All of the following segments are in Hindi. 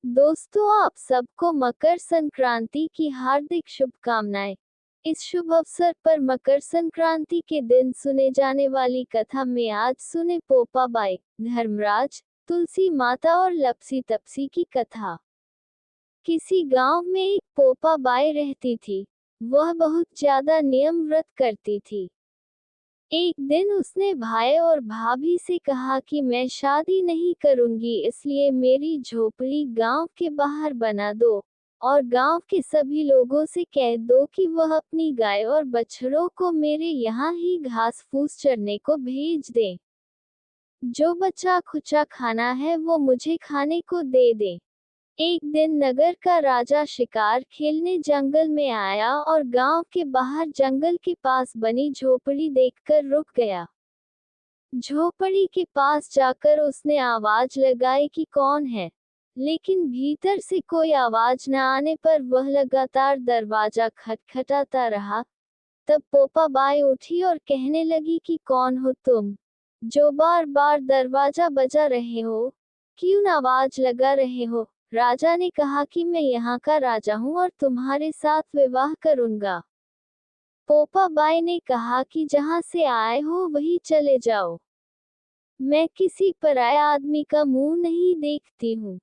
दोस्तों, आप सबको मकर संक्रांति की हार्दिक शुभकामनाएं। इस शुभ अवसर पर मकर संक्रांति के दिन सुने जाने वाली कथा में आज सुने पोपाबाई, धर्मराज, तुलसी माता और लपसी तपसी की कथा। किसी गांव में एक पोपाबाई रहती थी। वह बहुत ज्यादा नियम व्रत करती थी। एक दिन उसने भाई और भाभी से कहा कि मैं शादी नहीं करूंगी, इसलिए मेरी झोपड़ी गांव के बाहर बना दो और गांव के सभी लोगों से कह दो कि वह अपनी गाय और बछड़ों को मेरे यहाँ ही घास फूस चरने को भेज दें। जो बचा खुचा खाना है वो मुझे खाने को दे दे। एक दिन नगर का राजा शिकार खेलने जंगल में आया और गांव के बाहर जंगल के पास बनी झोपड़ी देखकर रुक गया। झोपड़ी के पास जाकर उसने आवाज लगाई कि कौन है, लेकिन भीतर से कोई आवाज न आने पर वह लगातार दरवाजा खटखटाता रहा। तब पोपाबाई उठी और कहने लगी कि कौन हो तुम, जो बार बार दरवाजा बजा रहे हो, क्यों आवाज लगा रहे हो। राजा ने कहा कि मैं यहाँ का राजा हूँ और तुम्हारे साथ विवाह करूंगा। पोपाबाई ने कहा कि जहाँ से आए हो वही चले जाओ। मैं किसी पराये आदमी का मुंह नहीं देखती हूँ।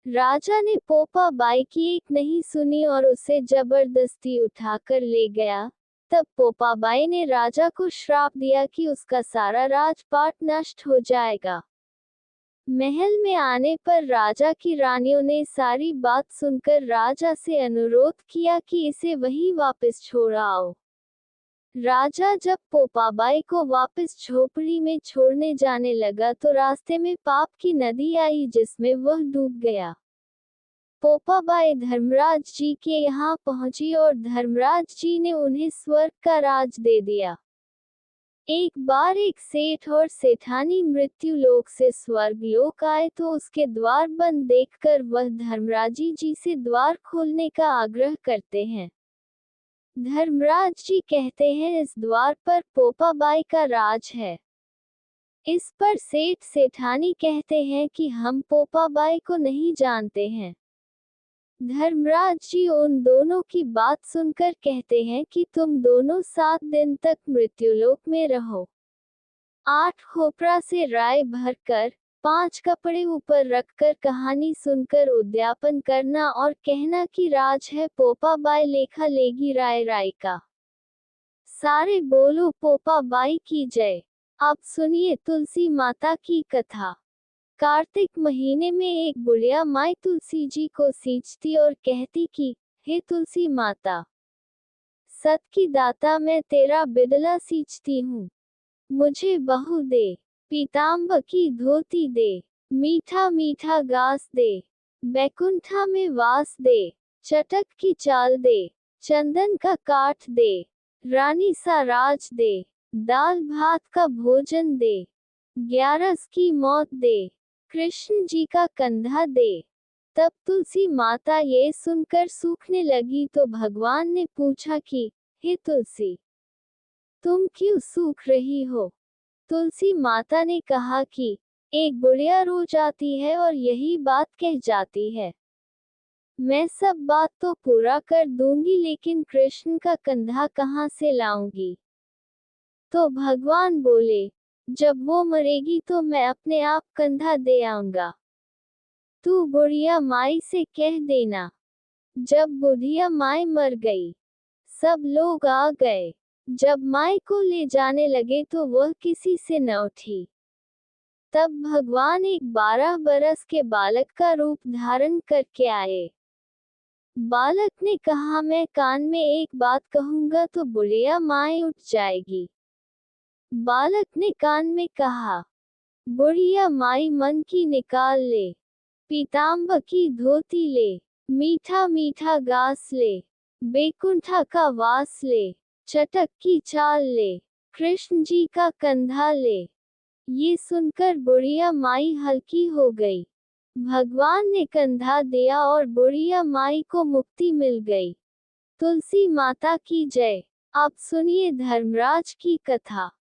राजा ने पोपाबाई की एक नहीं सुनी और उसे जबरदस्ती उठाकर ले गया। तब पोपाबाई ने राजा को श्राप दिया कि उसका सारा राजपाट नष्ट हो जाएगा। महल में आने पर राजा की रानियों ने सारी बात सुनकर राजा से अनुरोध किया कि इसे वहीं वापस छोड़ आओ। राजा जब पोपाबाई को वापस झोपड़ी में छोड़ने जाने लगा तो रास्ते में पाप की नदी आई जिसमें वह डूब गया। पोपाबाई धर्मराज जी के यहाँ पहुंची और धर्मराज जी ने उन्हें स्वर्ग का राज दे दिया। एक बार एक सेठ और सेठानी मृत्यु लोक से स्वर्ग लोक आए तो उसके द्वार बंद देखकर वह धर्मराजी जी से द्वार खोलने का आग्रह करते हैं। धर्मराज जी कहते हैं इस द्वार पर पोपाबाई का राज है। इस पर सेठ सेठानी कहते हैं कि हम पोपाबाई को नहीं जानते हैं। धर्मराज जी उन दोनों की बात सुनकर कहते हैं कि तुम दोनों 7 दिन तक मृत्युलोक में रहो। 8 खोपरा से राय भरकर 5 कपड़े ऊपर रखकर कहानी सुनकर उद्यापन करना और कहना कि राज है पोपाबाई लेखा लेगी राय राय का। सारे बोलो पोपाबाई की जय। अब सुनिए तुलसी माता की कथा। कार्तिक महीने में एक बुढ़िया माई तुलसी जी को सींचती और कहती कि हे तुलसी माता, सत की दाता, मैं तेरा बिदला सींचती हूँ, मुझे बहू दे, पीताम्बर की धोती दे, मीठा मीठा घास दे, बैकुंठा में वास दे, चटक की चाल दे, चंदन का काठ दे, रानी सा राज दे, दाल भात का भोजन दे, 11 की मौत दे, कृष्ण जी का कंधा दे। तब तुलसी माता ये सुनकर सूखने लगी तो भगवान ने पूछा कि हे तुलसी, तुम क्यों सूख रही हो। तुलसी माता ने कहा कि एक बुढ़िया रोज आती है और यही बात कह जाती है। मैं सब बात तो पूरा कर दूंगी, लेकिन कृष्ण का कंधा कहाँ से लाऊंगी। तो भगवान बोले, जब वो मरेगी तो मैं अपने आप कंधा दे आऊंगा। तू बुढ़िया माई से कह देना। जब बुढ़िया माई मर गई, सब लोग आ गए। जब माई को ले जाने लगे तो वह किसी से न उठी। तब भगवान एक 12 बरस के बालक का रूप धारण करके आए। बालक ने कहा, मैं कान में एक बात कहूंगा तो बुढ़िया माई उठ जाएगी। बालक ने कान में कहा, बुढ़िया माई मन की निकाल ले, पीताम्बर की धोती ले, मीठा मीठा घास ले, बैकुंठा का वास ले, चटक की चाल ले, कृष्ण जी का कंधा ले। ये सुनकर बुढ़िया माई हल्की हो गई। भगवान ने कंधा दिया और बुढ़िया माई को मुक्ति मिल गई। तुलसी माता की जय। अब सुनिए धर्मराज की कथा।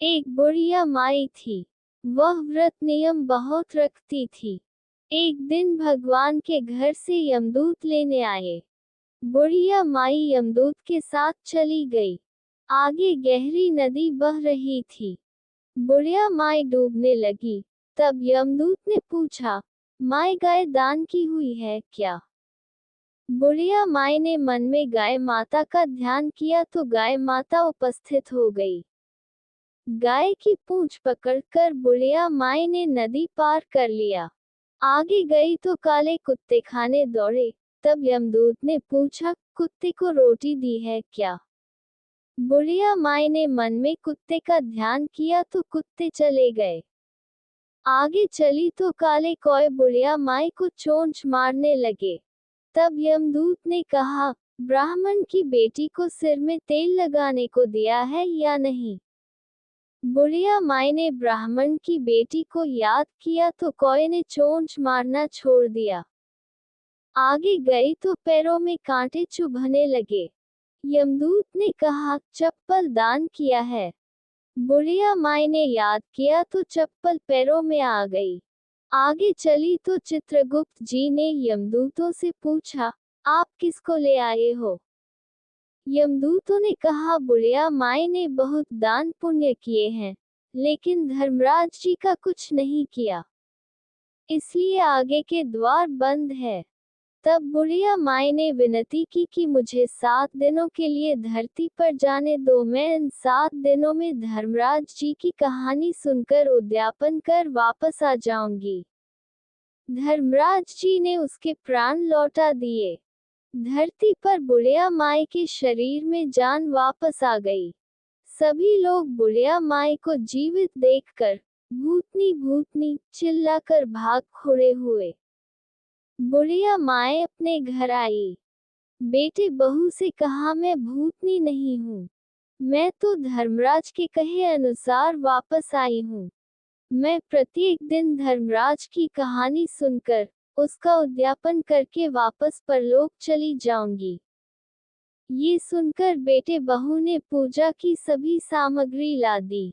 एक बुढ़िया माई थी। वह व्रत नियम बहुत रखती थी। एक दिन भगवान के घर से यमदूत लेने आए। बुढ़िया माई यमदूत के साथ चली गई। आगे गहरी नदी बह रही थी। बुढ़िया माई डूबने लगी। तब यमदूत ने पूछा, माई गाय दान की हुई है क्या? बुढ़िया माई ने मन में गाय माता का ध्यान किया तो गाय माता उपस्थित हो गई। गाय की पूंछ पकड़कर बुढ़िया माई ने नदी पार कर लिया। आगे गई तो काले कुत्ते खाने दौड़े। तब यमदूत ने पूछा, कुत्ते को रोटी दी है क्या? बुढ़िया माई ने मन में कुत्ते का ध्यान किया तो कुत्ते चले गए। आगे चली तो काले कौए बुढ़िया माई को चोंच मारने लगे। तब यमदूत ने कहा, ब्राह्मण की बेटी को सिर में तेल लगाने को दिया है या नहीं? बुढ़िया माई ने ब्राह्मण की बेटी को याद किया तो कौए ने चोंच मारना छोड़ दिया। आगे गई तो पैरों में कांटे चुभने लगे। यमदूत ने कहा, चप्पल दान किया है। बुढ़िया माई ने याद किया तो चप्पल पैरों में आ गई। आगे चली तो चित्रगुप्त जी ने यमदूतों से पूछा, आप किसको ले आए हो? यमदूतों ने कहा, बुढ़िया माई ने बहुत दान पुण्य किए हैं, लेकिन धर्मराज जी का कुछ नहीं किया, इसलिए आगे के द्वार बंद है। तब बुढ़िया माई ने विनती की कि मुझे 7 दिनों के लिए धरती पर जाने दो, मैं इन 7 दिनों में धर्मराज जी की कहानी सुनकर उद्यापन कर वापस आ जाऊंगी। धर्मराज जी ने उसके प्राण लौटा दिए। धरती पर बुढ़िया माई के शरीर में जान वापस आ गई। सभी लोग बुढ़िया माई को जीवित देखकर भूतनी भूतनी चिल्लाकर भाग खड़े हुए। बुढ़िया माई अपने घर आई। बेटे बहू से कहा, मैं भूतनी नहीं हूँ, मैं तो धर्मराज के कहे अनुसार वापस आई हूँ। मैं प्रत्येक दिन धर्मराज की कहानी सुनकर उसका उद्यापन करके वापस परलोक चली जाऊंगी। ये सुनकर बेटे बहू ने पूजा की सभी सामग्री ला दी,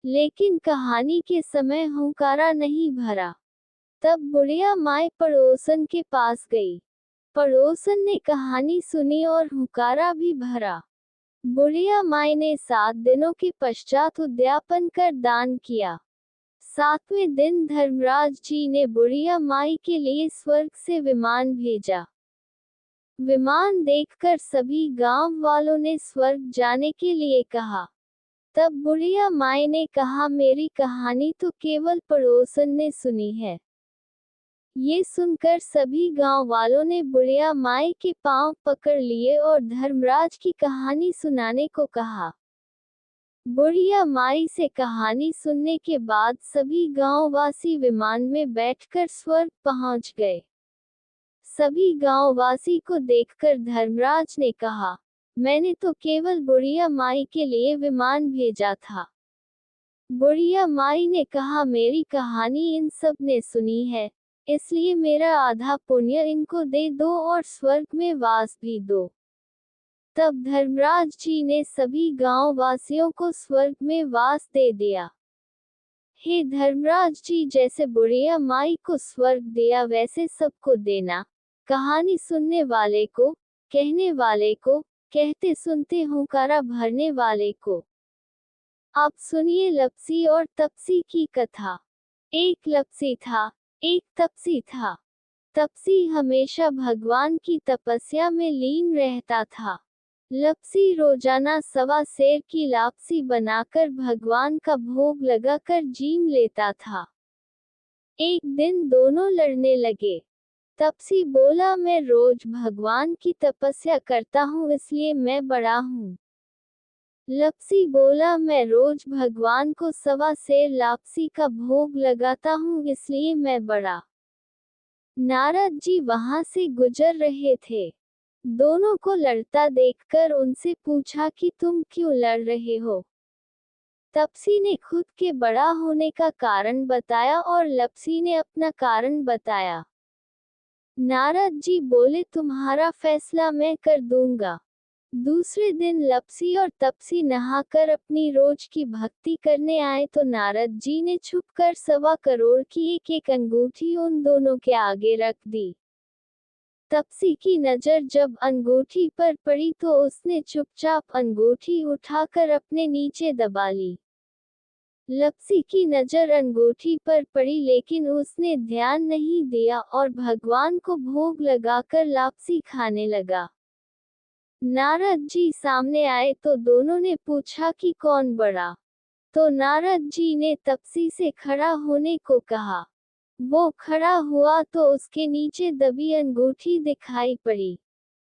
लेकिन कहानी के समय हुंकारा नहीं भरा। तब बुढ़िया माई पड़ोसन के पास गई। पड़ोसन ने कहानी सुनी और हुंकारा भी भरा। बुढ़िया माई ने 7 दिनों के पश्चात उद्यापन कर दान किया। 7वें दिन धर्मराज जी ने बुढ़िया माई के लिए स्वर्ग से विमान भेजा। विमान देखकर सभी गांव वालों ने स्वर्ग जाने के लिए कहा। तब बुढ़िया माई ने कहा, मेरी कहानी तो केवल पड़ोसन ने सुनी है। ये सुनकर सभी गांव वालों ने बुढ़िया माई के पांव पकड़ लिए और धर्मराज की कहानी सुनाने को कहा। बुढ़िया माई से कहानी सुनने के बाद सभी गांववासी विमान में बैठकर स्वर्ग पहुंच गए। सभी गांववासी को देखकर धर्मराज ने कहा, मैंने तो केवल बुढ़िया माई के लिए विमान भेजा था। बुढ़िया माई ने कहा, मेरी कहानी इन सब ने सुनी है, इसलिए मेरा आधा पुण्य इनको दे दो और स्वर्ग में वास भी दो। तब धर्मराज जी ने सभी गांव वासियों को स्वर्ग में वास दे दिया। हे धर्मराज जी, जैसे बुढ़िया माई को स्वर्ग दिया वैसे सबको देना, कहानी सुनने वाले को, कहने वाले को, कहते सुनते हुंकारा भरने वाले को। अब सुनिए लपसी और तपसी की कथा। एक लपसी था, एक तपसी था। तपसी हमेशा भगवान की तपस्या में लीन रहता था। लपसी रोजाना 1.25 सेर की लापसी बनाकर भगवान का भोग लगाकर जीम लेता था। एक दिन दोनों लड़ने लगे। तपसी बोला, मैं रोज भगवान की तपस्या करता हूँ इसलिए मैं बड़ा हूँ। लपसी बोला, मैं रोज भगवान को 1.25 सेर लापसी का भोग लगाता हूँ इसलिए मैं बड़ा। नारद जी वहां से गुजर रहे थे। दोनों को लड़ता देखकर उनसे पूछा कि तुम क्यों लड़ रहे हो? तपसी ने खुद के बड़ा होने का कारण बताया और लपसी ने अपना कारण बताया। नारद जी बोले, तुम्हारा फैसला मैं कर दूंगा। दूसरे दिन लपसी और तपसी नहाकर अपनी रोज की भक्ति करने आए तो नारद जी ने छुपकर 1.25 करोड़ की एक एक अंगूठी उन दोनों के आगे रख दी। तपसी की नजर जब अंगूठी पर पड़ी तो उसने चुपचाप अंगूठी उठाकर अपने नीचे दबा ली। लपसी की नजर अंगूठी पर पड़ी लेकिन उसने ध्यान नहीं दिया और भगवान को भोग लगाकर लापसी खाने लगा। नारद जी सामने आए तो दोनों ने पूछा कि कौन बड़ा। तो नारद जी ने तपसी से खड़ा होने को कहा। वो खड़ा हुआ तो उसके नीचे दबी अंगूठी दिखाई पड़ी।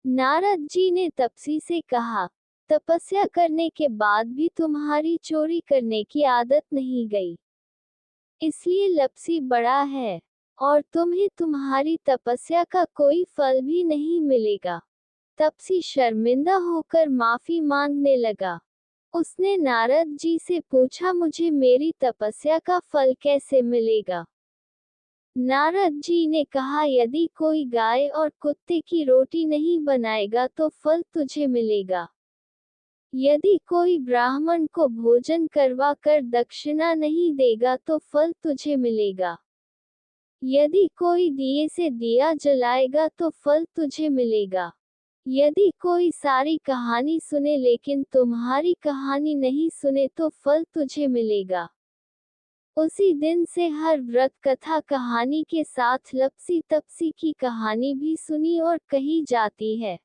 नारद जी ने तपसी से कहा, तपस्या करने के बाद भी तुम्हारी चोरी करने की आदत नहीं गई, इसलिए लपसी बड़ा है और तुम्हें तुम्हारी तपस्या का कोई फल भी नहीं मिलेगा। तपसी शर्मिंदा होकर माफी मांगने लगा। उसने नारद जी से पूछा, मुझे मेरी तपस्या का फल कैसे मिलेगा? नारद जी ने कहा, यदि कोई गाय और कुत्ते की रोटी नहीं बनाएगा तो फल तुझे मिलेगा। यदि कोई ब्राह्मण को भोजन करवा कर दक्षिणा नहीं देगा तो फल तुझे मिलेगा। यदि कोई दिए से दिया जलाएगा तो फल तुझे मिलेगा। यदि कोई सारी कहानी सुने लेकिन तुम्हारी कहानी नहीं सुने तो फल तुझे मिलेगा। उसी दिन से हर व्रत कथा कहानी के साथ लपसी तपसी की कहानी भी सुनी और कही जाती है।